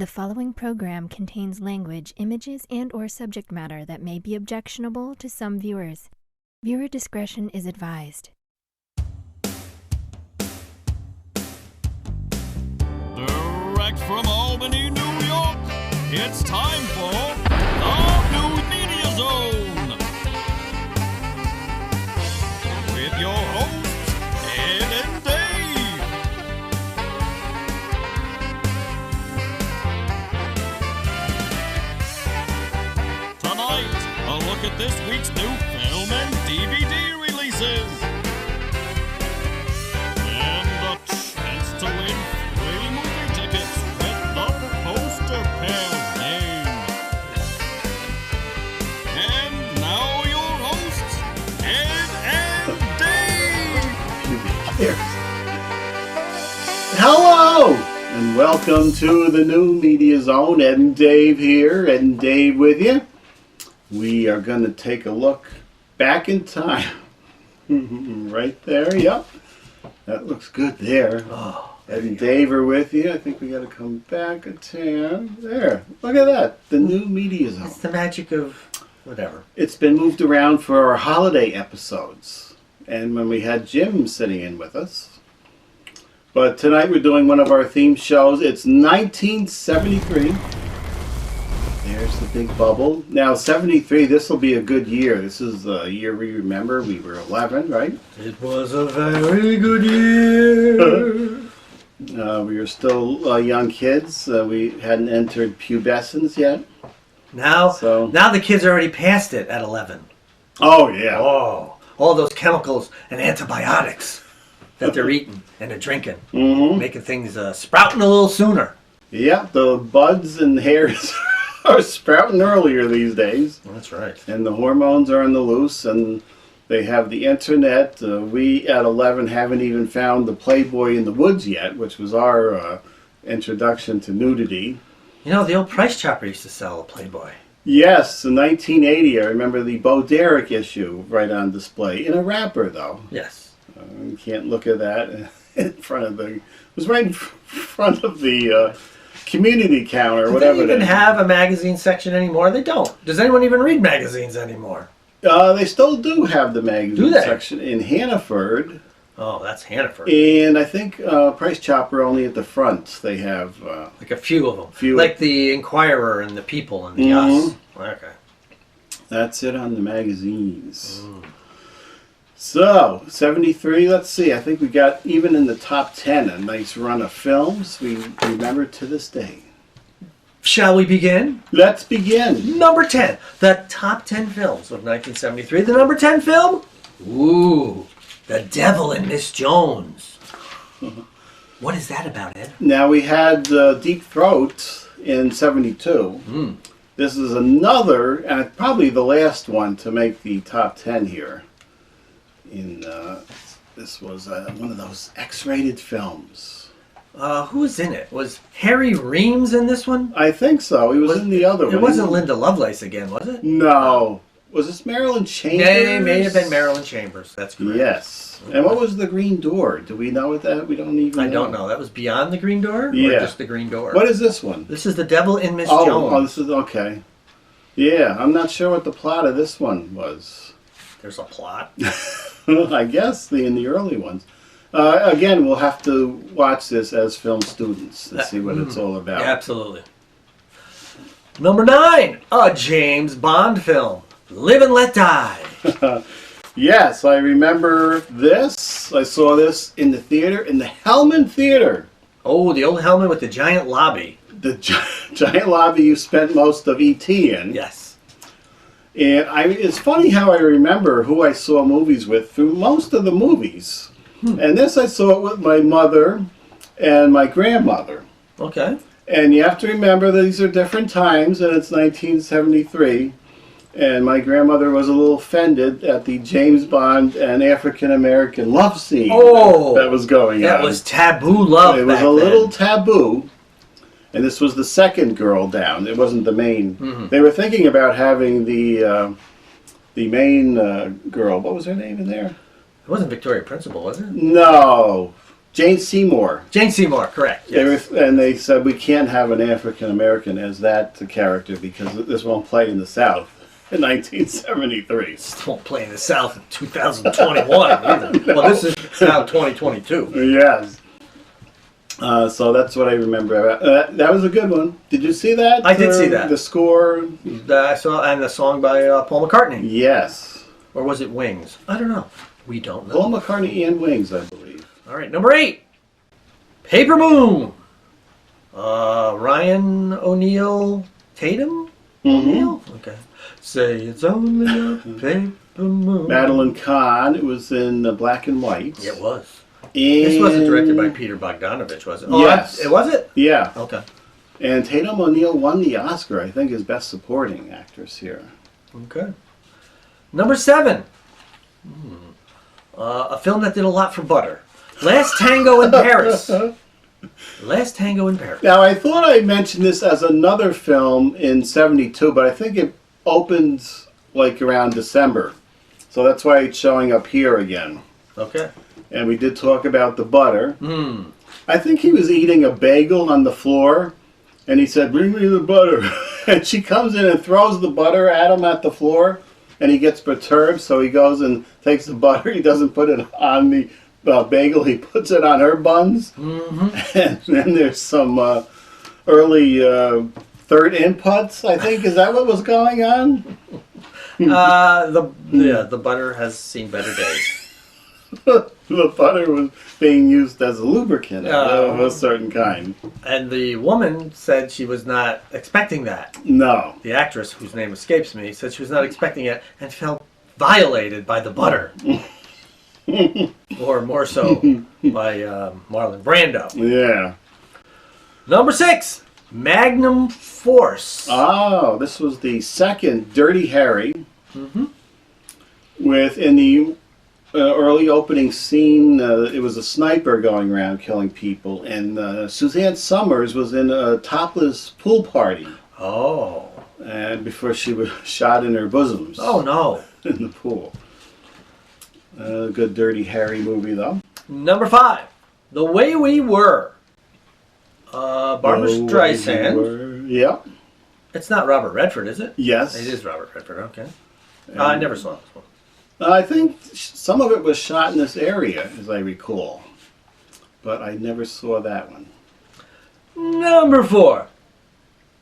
The following program contains language, images, and/or subject matter that may be objectionable to some viewers. Viewer discretion is advised. Direct from Albany, New York, it's time for the New Media Zone. With your hosts, Ed and Dave. Tonight, a look at this week's new film and DVD releases. And a chance to win free movie tickets with the poster pairs name. And now your hosts, Ed and Dave. Hello, and welcome to the New Media Zone. Ed and Dave here, Ed and Dave with you. We are going to take a look back in time. Right there, yep. That looks good there. Ed and Dave are with you. I think we got to come back a tad. There, look at that, the New Media Zone. It's the magic of whatever. It's been moved around for our holiday episodes, and when we had Jim sitting in with us. But tonight we're doing one of our theme shows. It's 1973. There's the big bubble. Now, 73, this will be a good year. This is the year we remember. We were 11, right? It was a very good year. We were still young kids. We hadn't entered pubescence yet. Now So- the kids are already past it at 11. Oh, yeah. Oh, all those chemicals and antibiotics that they're eating and they're drinking, Mm-hmm. making things sprouting a little sooner. Yeah, the buds and hairs are sprouting earlier these days. That's right. And the hormones are on the loose, and they have the internet. We at 11 haven't even found the Playboy in the Woods yet, which was our introduction to nudity. You know, the old Price Chopper used to sell a Playboy. Yes, in 1980, I remember the Bo Derek issue right on display, in a wrapper though. Yes. You can't look at that in front of the, it was right in front of the community counter, Do whatever they even it is. have a magazine section anymore? They don't. Does anyone even read magazines anymore? They still do have the magazine Do they? section in Hannaford. Oh, that's Hannaford. And I think Price Chopper only at the front. They have Like a few of them. Few. Like the Inquirer and the People and the Mhm. Us. Okay. that's it on the magazines. So 73. Let's see. I think we got even in the top 10 a nice run of films we remember to this day. Shall we begin? Let's begin. Number 10. The top 10 films of 1973. The number 10 film? Ooh, The Devil and Miss Jones. What is that about, Ed? Now we had Deep Throat in 72. This is another, and probably the last one to make the top 10 here. This was one of those X-rated films. Who was in it? Was Harry Reams in this one? I think so. He was in the other one. It wasn't Linda Lovelace again, was it? No. Was this Marilyn Chambers? It may have been Marilyn Chambers. That's correct. Yes. And what was the Green Door? Do we know what that? We don't even know. I don't know. That was Beyond the Green Door? Or Yeah. just the Green Door? What is this one? This is The Devil and Miss Oh, Jones. this is, okay. Yeah, I'm not sure what the plot of this one was. There's a plot. I guess in the early ones. Again, we'll have to watch this as film students and see what it's all about. Absolutely. Number 9, a James Bond film, Live and Let Die. Yes, I remember this. I saw this in the theater, in the Hellman Theater. Oh, the old helmet with the giant lobby. The giant lobby you spent most of E.T. in. Yes. And it's funny how I remember who I saw movies with through most of the movies. And this I saw it with my mother and my grandmother. Okay. And you have to remember that these are different times, and it's 1973. And my grandmother was a little offended at the James Bond and African American love scene that was going on. That was taboo love. It was back a little then. taboo. And this was the second girl down. It wasn't the main. Mm-hmm. They were thinking about having the main girl. What was her name in there? It wasn't Victoria Principal, was it? No. Jane Seymour. Jane Seymour, correct. Yes. They said we can't have an African American as that character because this won't play in the South in 1973. Still won't play in the South in 2021 either. Well, this is now 2022. Yes. So that's what I remember. That was a good one. Did you see that? I did see that. The score? I saw, and the song by Paul McCartney. Yes. Or was it Wings? I don't know. We don't know. Paul McCartney and Wings, I believe. All right, number 8. Paper Moon. Ryan O'Neal Tatum? O'Neal? Okay. Say it's only a paper moon. Madeline Kahn. It was in black and white. It was. And This wasn't directed by Peter Bogdanovich, was it? Oh, yes. It was it? Yeah. Okay. And Tatum O'Neal won the Oscar, I think, as Best Supporting Actress here. Okay. Number 7. A film that did a lot for butter. Last Tango in Paris. Last Tango in Paris. Now, I thought I mentioned this as another film in 72, but I think it opens like around December. So that's why it's showing up here again. Okay. And we did talk about the butter. I think he was eating a bagel on the floor, and he said, "Bring me the butter." And she comes in and throws the butter at him at the floor, and he gets perturbed, so he goes and takes the butter. He doesn't put it on the bagel. He puts it on her buns. And then there's some early third inputs, I think. Is that what was going on? The butter has seen better days. The butter was being used as a lubricant of a certain kind. And the woman said she was not expecting that. No. The actress, whose name escapes me, said she was not expecting it and felt violated by the butter. Or more so by Marlon Brando. Yeah. Number 6, Magnum Force. Oh, this was the second Dirty Harry. With, in the early opening scene, it was a sniper going around killing people, and Suzanne Summers was in a topless pool party. Oh. And before she was shot in her bosoms. Oh, no. In the pool. Good Dirty Harry movie, though. Number 5, The Way We Were. Barbara Streisand. Yep. It's not Robert Redford, is it? Yes. It is Robert Redford, okay. I never saw this one. I think some of it was shot in this area, as I recall. But I never saw that one. Number 4,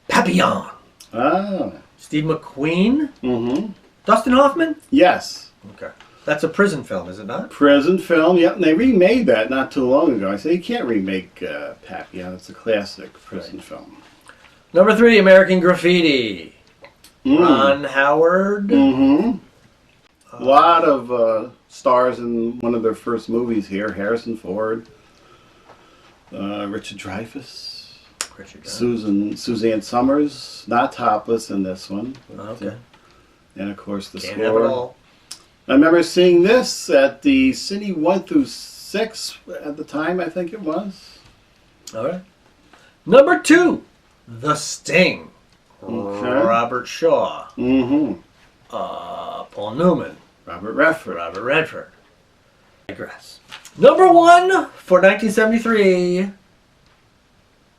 Papillon. Oh. Steve McQueen. Mm-hmm. Dustin Hoffman? Yes. Okay. That's a prison film, is it not? Prison film, yep. And they remade that not too long ago. I said, you can't remake Papillon. It's a classic prison film. Number 3, American Graffiti. Ron Howard. Mm-hmm. A lot of stars in one of their first movies here. Harrison Ford, Richard Dreyfuss, Suzanne Summers, not topless in this one. But, okay. And of course the Can't score. have it all. I remember seeing this at the Cine 1 through 6 at the time, I think it was. All right. Number 2, The Sting. Okay. Robert Shaw. Mm-hmm. Paul Newman. Robert Redford. Robert Redford. I digress. Number 1 for 1973.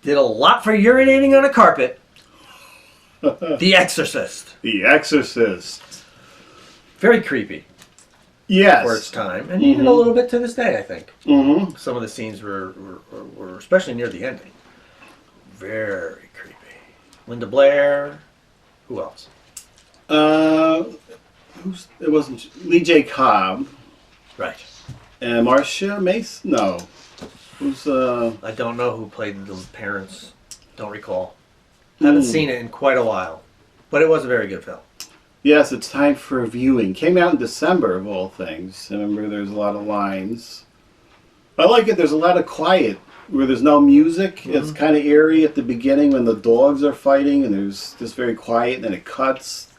Did a lot for urinating on a carpet. The Exorcist. The Exorcist. Very creepy Yes. for its time, and even a little bit to this day, I think. Mm-hmm. Some of the scenes were especially near the ending, very creepy. Linda Blair. Who else? It wasn't Lee J. Cobb. Right. And Marcia Mason? No. Who's I don't know who played the parents. Don't recall. Haven't seen it in quite a while, but it was a very good film. Yes, It's Time for Viewing. Came out in December of all things. I remember there's a lot of lines. I like it. There's a lot of quiet where there's no music. It's kind of eerie at the beginning when the dogs are fighting, and there's just very quiet, and then it cuts.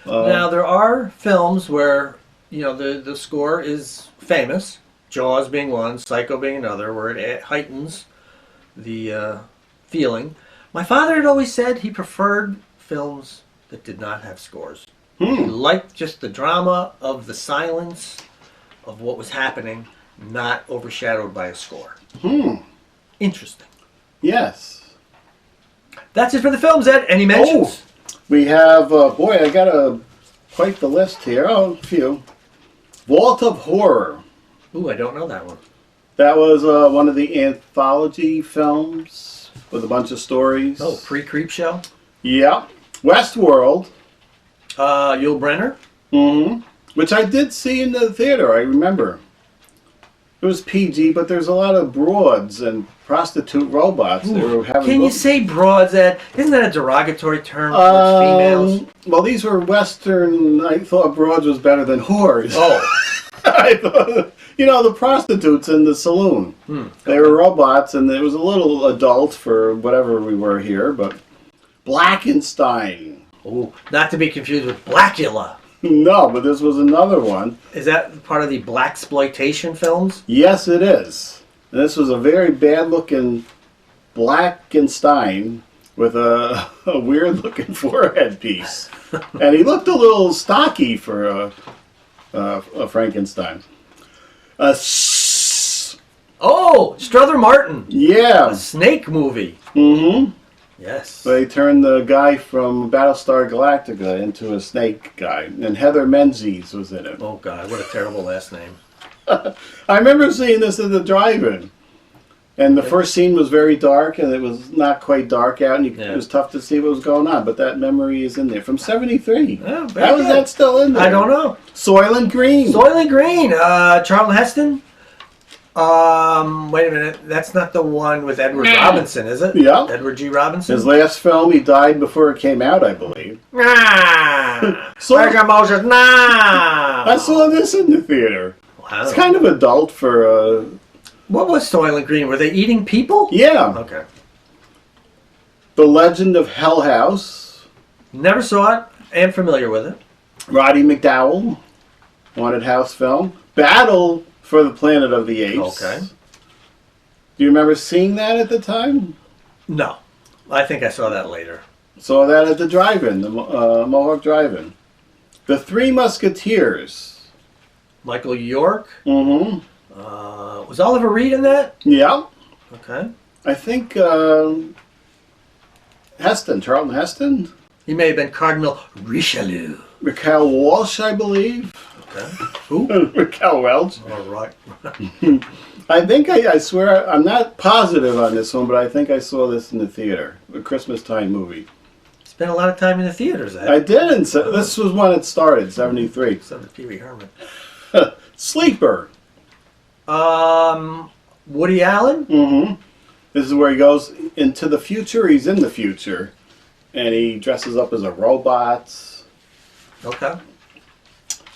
Now there are films where the score is famous. Jaws being one, Psycho being another, where it heightens the feeling. My father had always said he preferred films that did not have scores. He liked just the drama of the silence of what was happening, not overshadowed by a score. Interesting. Yes. That's it for the films, Ed. Any mentions? We have, boy, I got quite the list here. Oh, a few. Vault of Horror. Ooh, I don't know that one. That was one of the anthology films with a bunch of stories. Oh, pre-Creep Show? Yeah. Westworld. Yul Brynner? Mm-hmm. Which I did see in the theater, I remember. It was PG, but there's a lot of broads and prostitute robots. They were having Can you say broads, Ed? Isn't that a derogatory term towards females? Well, these were Western. I thought broads was better than whores. Oh. I thought, the prostitutes in the saloon. They were robots, and it was a little adult for whatever we were here, but Blackenstein. Ooh, not to be confused with Blackula. No, but this was another one. Is that part of the blaxploitation films? Yes, it is. And this was a very bad-looking Blackenstein with a weird-looking forehead piece. And he looked a little stocky for a Frankenstein. Oh, Strother Martin. Yeah. A snake movie. Mm-hmm. Yes. They turned the guy from Battlestar Galactica into a snake guy. And Heather Menzies was in it. Oh, God, what a terrible last name. I remember seeing this at the drive-in. And the first scene was very dark, and it was not quite dark out, and it was tough to see what was going on. But that memory is in there. From 73. Oh, How is that still in there? I don't know. Soylent Green. Soylent Green. Charlton Heston. Wait a minute. That's not the one with Edward Robinson, is it? Yeah. Edward G. Robinson? His last film, he died before it came out, I believe. Roger Moses, nah. I saw this in the theater. Wow. It's kind of adult for... What was Soylent Green? Were they eating people? Yeah. Okay. The Legend of Hell House. Never saw it. Am familiar with it. Roddy McDowell. Haunted house film. Battle for the Planet of the Apes. Okay. Do you remember seeing that at the time? No. I think I saw that later. Saw that at the drive-in, the Mohawk Drive-In. The Three Musketeers. Michael York. Mm-hmm. Was Oliver Reed in that? Yeah. Okay. I think Heston, Charlton Heston. He may have been Cardinal Richelieu. Raquel Walsh, I believe. Okay. Who? Raquel Welch. All right. I think, I swear, I'm not positive on this one, but I think I saw this in the theater. A Christmas time movie. Spent a lot of time in the theaters, Ed. I did, and this was when it started, 73. Except for Pee Wee Herman. Sleeper. Woody Allen? Mm-hmm. This is where he goes into the future. He's in the future. And he dresses up as a robot. Okay.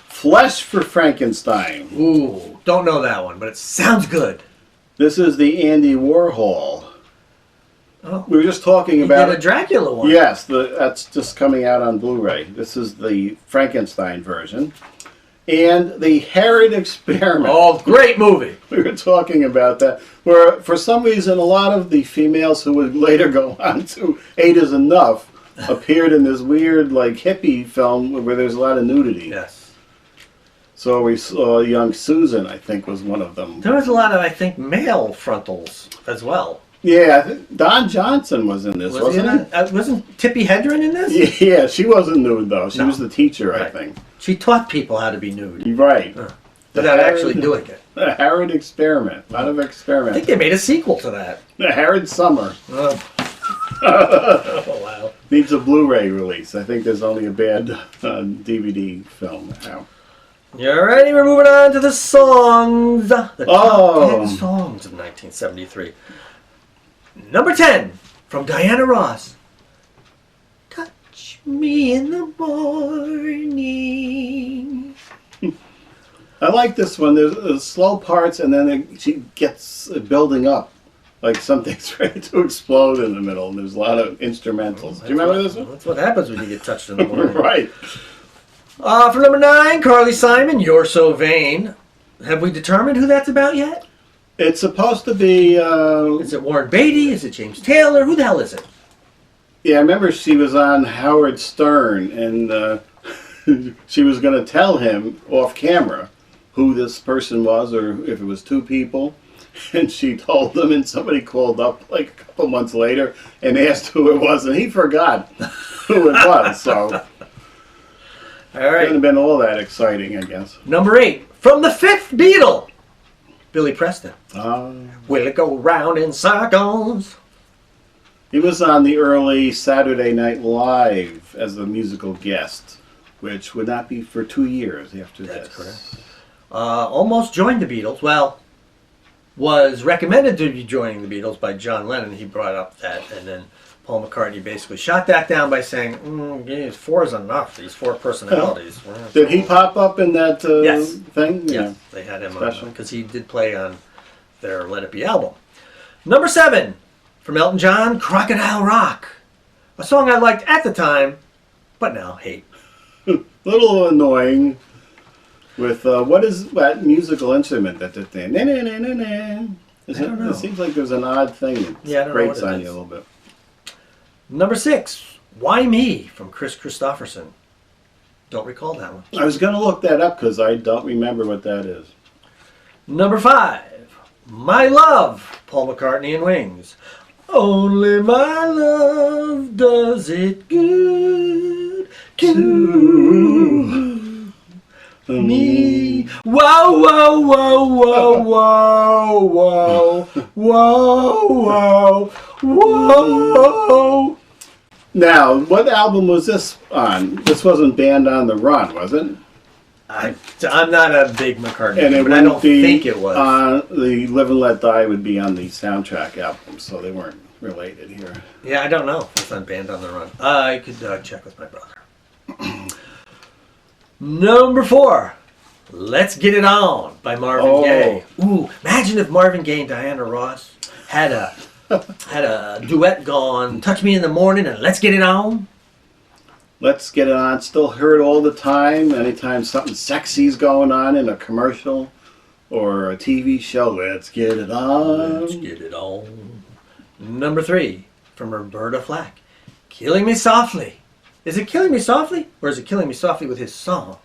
Flesh for Frankenstein. Ooh, don't know that one, but it sounds good. This is the Andy Warhol. Oh. We were just talking He about did a Dracula one. Yes, that's just coming out on Blu-ray. This is the Frankenstein version. And the Herod Experiment. Oh, great movie. We were talking about that. Where, for some reason, a lot of the females who would later go on to Eight Is Enough appeared in this weird, hippie film where there's a lot of nudity. Yes. So we saw young Susan, I think, was one of them. There was a lot of, I think, male frontals as well. Yeah, I think Don Johnson was in this, wasn't he? Wasn't Tippi Hedren in this? Yeah, she wasn't nude, though. She No. was the teacher, I Right. think. She taught people how to be nude You're right. without actually doing it. The Herod Experiment. A lot of I experiments. think they made a sequel to that. The Herod Summer. Oh, wow. Needs a Blu-ray release. I think there's only a bad DVD film now. You ready? We're moving on to the songs. The top 10 songs of 1973. Number 10 from Diana Ross. Touch me in the morning. I like this one. There's slow parts, and then she gets building up. Like something's ready to explode in the middle, and there's a lot of instrumentals. Do you remember this one? That's what happens when you get touched in the morning. Right. For number 9, Carly Simon, You're So Vain. Have we determined who that's about yet? It's supposed to be... Is it Warren Beatty? Is it James Taylor? Who the hell is it? Yeah, I remember she was on Howard Stern, and she was going to tell him off camera who this person was or if it was two people. And she told them, and somebody called up like a couple months later and asked who it was, and he forgot who it was. So All it right. couldn't have been all that exciting, I guess. Number 8. From the fifth Beatle, Billy Preston. Uh, Will it go round in circles? he was on the early Saturday Night Live as a musical guest, which would not be for 2 years after That's this. correct. Almost joined the Beatles. Well, was recommended to be joining the Beatles by John Lennon. He brought up that, and then Paul McCartney basically shot that down by saying, 4 is enough, these 4 personalities. Did he pop up in that Yes. thing? Yeah, they had him on, Special. because he did play on their Let It Be album. Number 7, from Elton John, Crocodile Rock. A song I liked at the time, but now hate. Little annoying with what is that musical instrument that the thing? I don't know. It seems like there's an odd thing that Yeah, I don't know grates what it on is. you a little bit. Number 6, Why Me, from Chris Christopherson. Don't recall that one. I was going to look that up because I don't remember what that is. Number 5, My Love, Paul McCartney and Wings. Only my love does it good to me. Whoa, whoa, whoa, whoa, whoa, whoa, whoa, whoa. Now, what album was this on? This wasn't Band on the Run, was it? I'm not a big McCartney And fan, it but I don't wouldn't be think it was. the Live and Let Die would be on the soundtrack album, so they weren't related here. Yeah, I don't know if it's on Band on the Run. I could check with my brother. Number 4, Let's Get It On by Marvin Oh. Gaye. Ooh, imagine if Marvin Gaye and Diana Ross had a duet gone, Touch Me in the Morning and Let's Get It On. Let's Get It On. Still heard all the time. Anytime something sexy's going on in a commercial or a TV show, let's get it on. Let's get it on. Number 3, from Roberta Flack, Killing Me Softly. Is it Killing Me Softly, or is it Killing Me Softly with his song?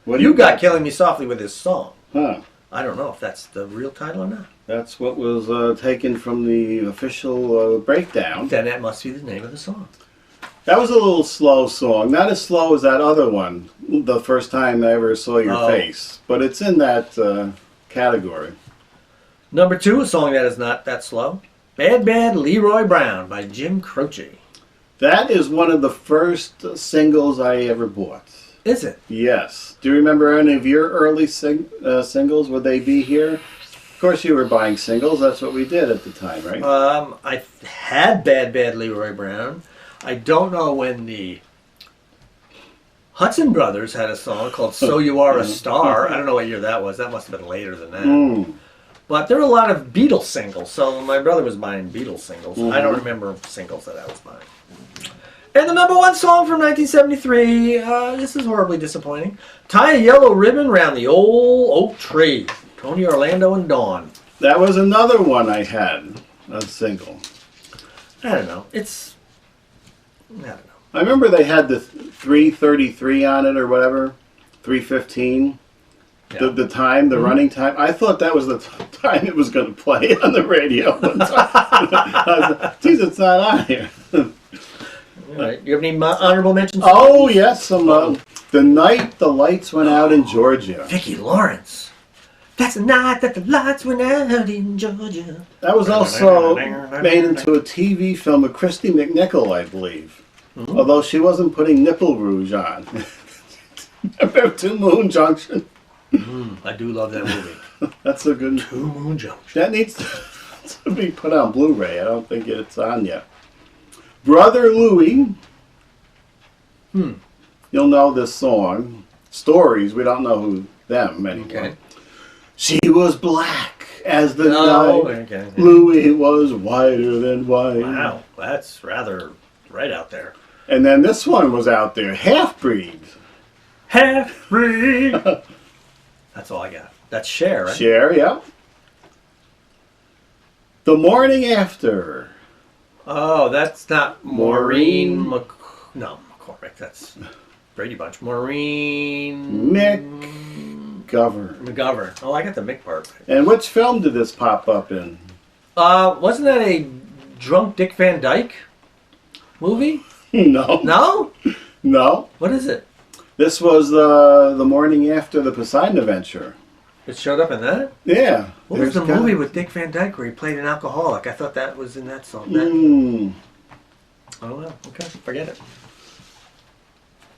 What do You got Killing Me Softly with his song. Huh. I don't know if that's the real title or not. That's what was taken from the official breakdown. Then that must be the name of the song. That was a little slow song. Not as slow as that other one, The First Time I Ever Saw Your Oh. Face. But it's in that category. Number 2, a song that is not that slow, Bad Bad Leroy Brown by Jim Croce. That is one of the first singles I ever bought. Is it? Yes. Do you remember any of your early singles? Would they be here? Of course you were buying singles. That's what we did at the time, right? I had Bad Bad Leroy Brown. I don't know when the Hudson Brothers had a song called So You Are a Star. I don't know what year that was. That must have been later than that. Mm. But there were a lot of Beatles singles, so my brother was buying Beatles singles. I don't remember singles that I was buying. And the number 1 song from 1973, this is horribly disappointing. Tie a Yellow Ribbon Round the Old Oak Tree. Tony Orlando and Dawn. That was another one I had, a single. I don't know. I don't know. I remember they had the 333 on it or whatever, 315. Yeah. The time, the running time. I thought that was the time it was going to play on the radio. I was like, geez, it's not on here. All right. You have any honorable mentions? Oh, yes. The night the lights went out in Georgia. Vicki Lawrence. That's the night that the lights went out in Georgia. That was also made into a TV film with Christy McNichol, I believe. Mm-hmm. Although she wasn't putting nipple rouge on. Remember Two Moon Junction? I do love that movie. That's a good... Two Moon Junction. That needs to be put on Blu-ray. I don't think it's on yet. Brother Louie. You'll know this song. Stories, we don't know who them anymore. Okay. She was black as the Oh, night. okay. Louie was whiter than white. Wow, that's rather right out there. And then this one was out there. Half-Breed. Half-breed. That's all I got. That's Cher, right? Cher, yeah. The Morning After. Oh, that's not Maureen No, McCormick. That's Brady Bunch. Maureen... McCormick. McGovern. Oh, I got the Mick part. And which film did this pop up in? Wasn't that a drunk Dick Van Dyke movie? No. No? No. What is it? This was the morning after the Poseidon Adventure. It showed up in that? Yeah. What was the movie with Dick Van Dyke where he played an alcoholic? I thought that was in that song. I don't know. Okay, forget it.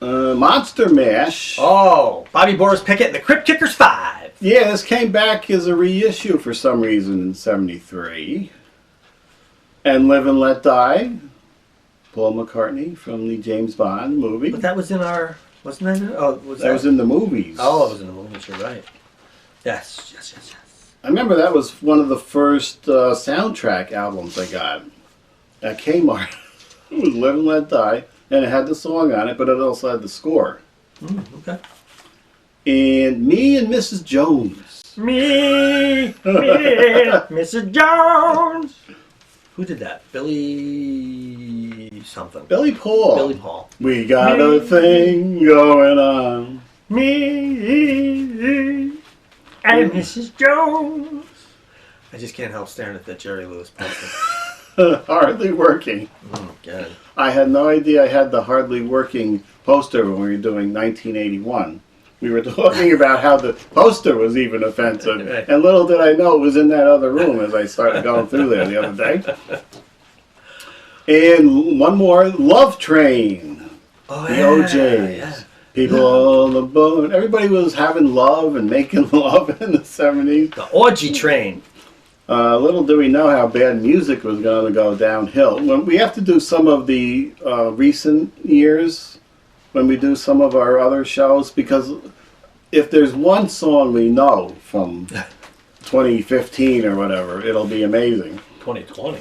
Monster Mash. Oh, Bobby Boris Pickett and the Crypt Kickers 5. Yeah, this came back as a reissue for some reason in '73. And Live and Let Die. Paul McCartney from the James Bond movie. But that was in our... Wasn't that in... Oh, that was in the movies. Oh, it was in the movies. You're right. Yes. I remember that was one of the first soundtrack albums I got at Kmart. It was Live and Let Die, and it had the song on it, but it also had the score. Okay. And Me and Mrs. Jones. Me, Mrs. Jones. Who did that? Billy something. Billy Paul. Billy Paul. We got a thing going on. Me and Mrs. Jones. I just can't help staring at that Jerry Lewis poster. Hardly Working. Oh, God. I had no idea I had the Hardly Working poster when we were doing 1981. We were talking about how the poster was even offensive, Right. and little did I know it was in that other room as I started going through there the other day. And one more, Love Train. Oh, The yeah. OJs. Yeah. People on the boat. Everybody was having love and making love in the 70s. The Orgy Train. Little do we know how bad music was going to go downhill. When we have to do some of the recent years, when we do some of our other shows, because if there's one song we know from 2015 or whatever, it'll be amazing. 2020.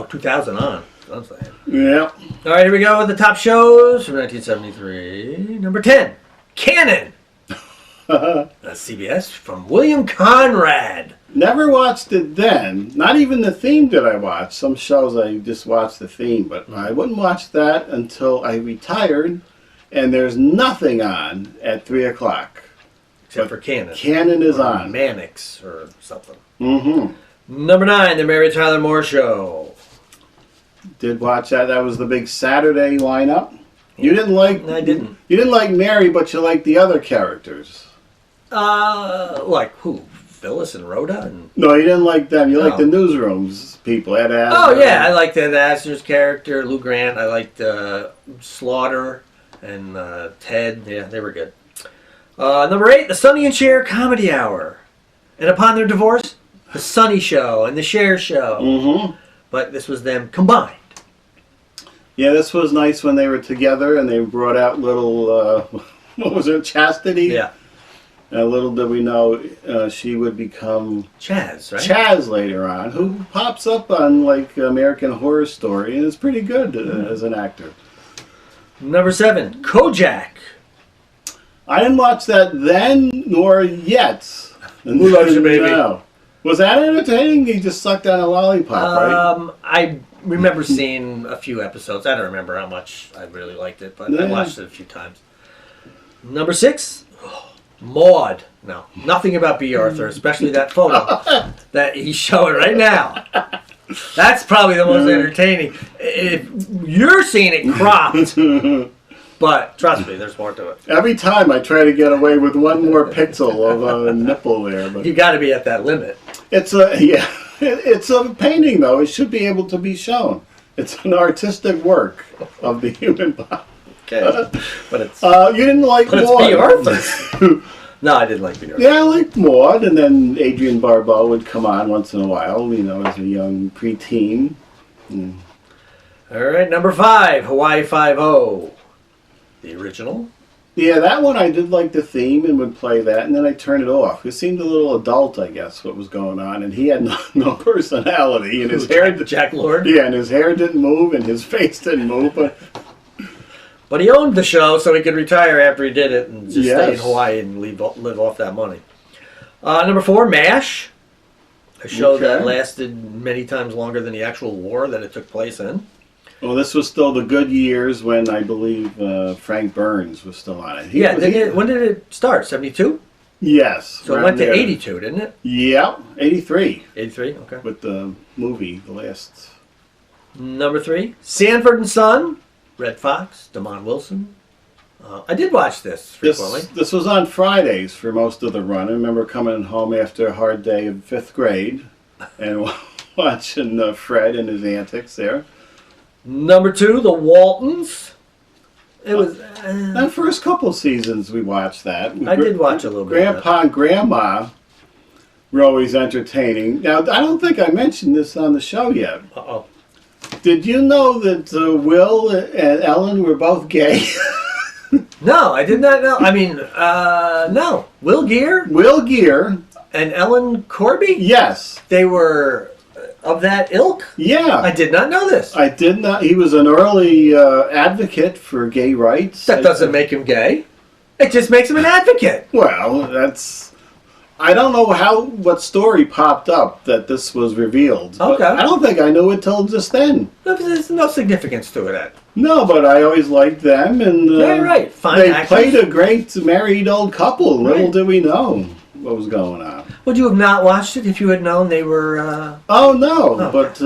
2000 on. I'm saying. Yeah. All right, here we go with the top shows from 1973. Number 10, Cannon. That's CBS from William Conrad. Never watched it then. Not even the theme did I watch. Some shows I just watched the theme, but I wouldn't watch that until I retired, and there's nothing on at 3 o'clock. Except for Cannon. Cannon is Or on. Mannix or something. Mm-hmm. Number 9, The Mary Tyler Moore Show. Did watch that. That was the big Saturday lineup. You didn't like... I didn't. You didn't like Mary, but you liked the other characters. Like who? Phyllis and Rhoda? And... No, you didn't like them. You liked No. the newsrooms people. Ed Asner. Oh, yeah, I liked Ed Asner's character, Lou Grant. I liked Slaughter and Ted. Yeah, they were good. Number 8, The Sonny and Cher Comedy Hour. And upon their divorce, The Sonny Show and The Cher Show. Mm-hmm. But this was them combined. Yeah, this was nice when they were together and they brought out little, what was it, Chastity? Yeah. Little did we know she would become Chaz, right? Chaz later on, who pops up on like American Horror Story and is pretty good as an actor. Number 7, Kojak. I didn't watch that then nor yet. Who Loves You, Baby? No. Was that entertaining? He just sucked on a lollipop, right? I remember seeing a few episodes. I don't remember how much I really liked it, but I Yeah. watched it a few times. Number 6, Maude. No, nothing about B. Arthur, especially that photo that he's showing right now. That's probably the most entertaining. If you're seeing it cropped, but trust me, there's more to it. Every time I try to get away with one more pixel of a nipple there, but You got to be at that limit. it's it's a painting though. It should be able to be shown. It's an artistic work of the human body. Okay, but it's You didn't like but it's Maud. B. Arthur. No, I didn't like B. Arthur. Yeah, I liked Maud, and then Adrienne Barbeau would come on once in a while, you know, as a young preteen. All right, number 5, Hawaii Five-0. The original. Yeah, that one I did like the theme and would play that, and then I turned it off. It seemed a little adult, I guess, what was going on, and he had no personality, and his hair... Jack Lord. Yeah, and his hair didn't move, and his face didn't move, But he owned the show, so he could retire after he did it and just stay in Yes. Hawaii and live off that money. Number 4, MASH. A show that Okay. lasted many times longer than the actual war that it took place in. Well, this was still the good years when I believe Frank Burns was still on it. When did it start? 72? Yes. So it around went to there. 82, didn't it? Yep, 83 83, okay. with the movie, the last. Number 3, Sanford and Son, Red Fox, Damon Wilson. I did watch this frequently. This was on Fridays for most of the run. I remember coming home after a hard day of 5th grade and watching Fred and his antics there. Number 2, The Waltons. It was. The first couple seasons we watched that. I did watch a little bit. Grandpa and Grandma were always entertaining. Now, I don't think I mentioned this on the show yet. Uh-oh. Did you know that Will and Ellen were both gay? No, I did not know. I mean, no. Will Geer Will Geer, and Ellen Corby? yes. They were of that ilk? Yeah. I did not know this. I did not. He was an early advocate for gay rights. That doesn't make him gay. It just makes him an advocate. Well, that's. I don't know what story popped up that this was revealed. But Okay. I don't think I knew it till just then. There's no significance to it. Ed. No, but I always liked them, and Right. Fine they actors. played a great married old couple. Little Right. did we know what was going on. Would you have not watched it if you had known they were? Oh no, Okay. but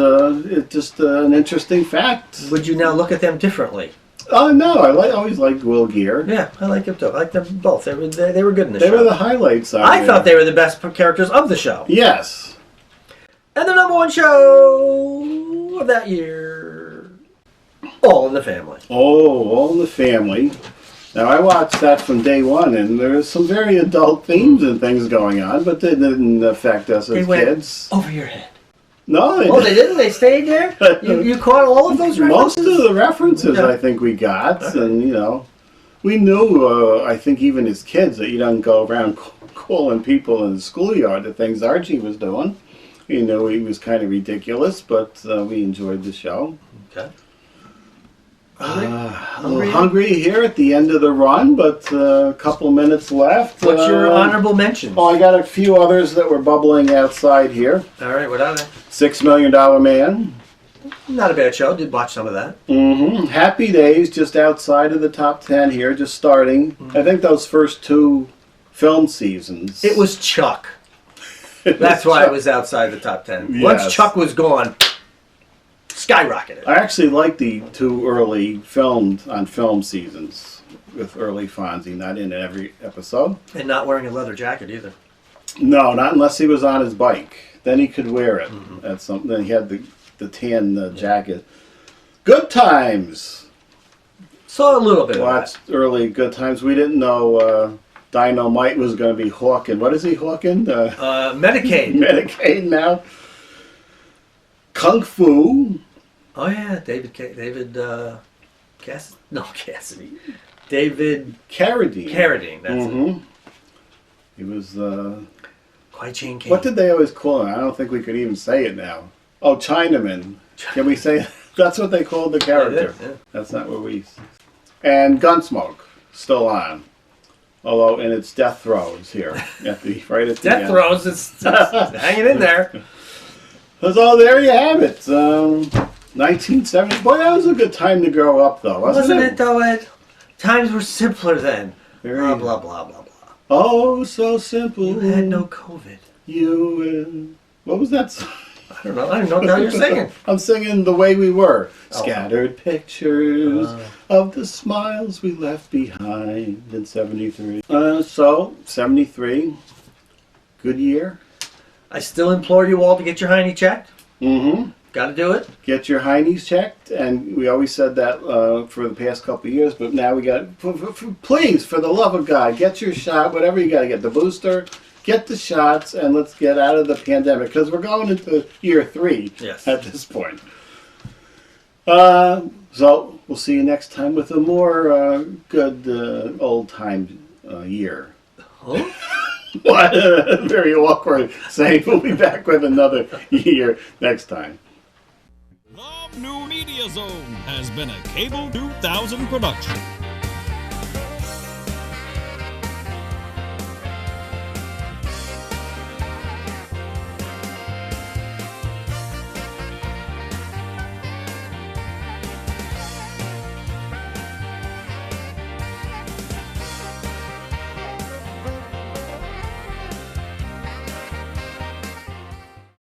it's just an interesting fact. Would you now look at them differently? Oh no, I always liked Will Geer. Yeah, I like them too. I like them both. They were good in the They show. were the highlights. I thought they were the best characters of the show. Yes. And the number 1 show of that year, All in the Family. Oh, All in the Family. Now I watched that from day one, and there was some very adult themes and things going on, but they didn't affect us They as went kids. over your head. No, Oh, they didn't? They stayed there? You caught all of those Most references? of the references Yeah. I think we got, Okay. and we knew. I think even as kids that you don't go around calling people in the schoolyard the things Archie was doing. You know, he was kind of ridiculous, but we enjoyed the show. Okay. A little hungry here at the end of the run, but a couple minutes left. What's your honorable mention? Oh, I got a few others that were bubbling outside here. All right, what are they? $6 Million Man. Not a bad show. Did watch some of that. Happy Days, just outside of the top 10 here, just starting. I think those first 2 film seasons. It was Chuck. That's why it was outside the top 10. Yes. Once Chuck was gone, skyrocketed. I actually like the 2 early filmed on film seasons with early Fonzie, not in every episode. And not wearing a leather jacket either. No, not unless he was on his bike. Then he could wear it. That's something. Then he had the tan jacket. Good Times. Saw a little bit of Watched early Good Times. We didn't know Dynamite was going to be hawking. What is he hawking? that. Medicaid. Medicaid now. Kung Fu. Oh yeah, David Cassidy. David Carradine. Carradine. That's it. He was. Kwai Chang Caine. What did they always call him? I don't think we could even say it now. Oh, Chinaman. Can we say that's what they called the character? Yeah. That's not what we. And Gunsmoke still on, although in its death throes here at the right at the Death end. throes. It's hanging in there. So there you have it. 1970. Boy, that was a good time to grow up, though, wasn't Wasn't it though, Ed? Times were simpler then. Very- Blah blah blah blah blah. Oh, so simple. You had no COVID. What was that song? I don't know. I don't know what the hell you're singing. I'm singing The Way We Were. Oh. Scattered pictures of the smiles we left behind in 73. So, 73. Good year. I still implore you all to get your hiney checked. Mm-hmm. Got to do it. Get your heinies checked. And we always said that for the past couple of years, but now we got, please, for the love of God, get your shot, whatever you got to get, the booster, get the shots, and let's get out of the pandemic, because we're going into year 3 Yes. at this point. So we'll see you next time with a more good old time year. Huh? What? Very awkward saying we'll be back with another year next time. The New Media Zone has been a Cable 2000 production.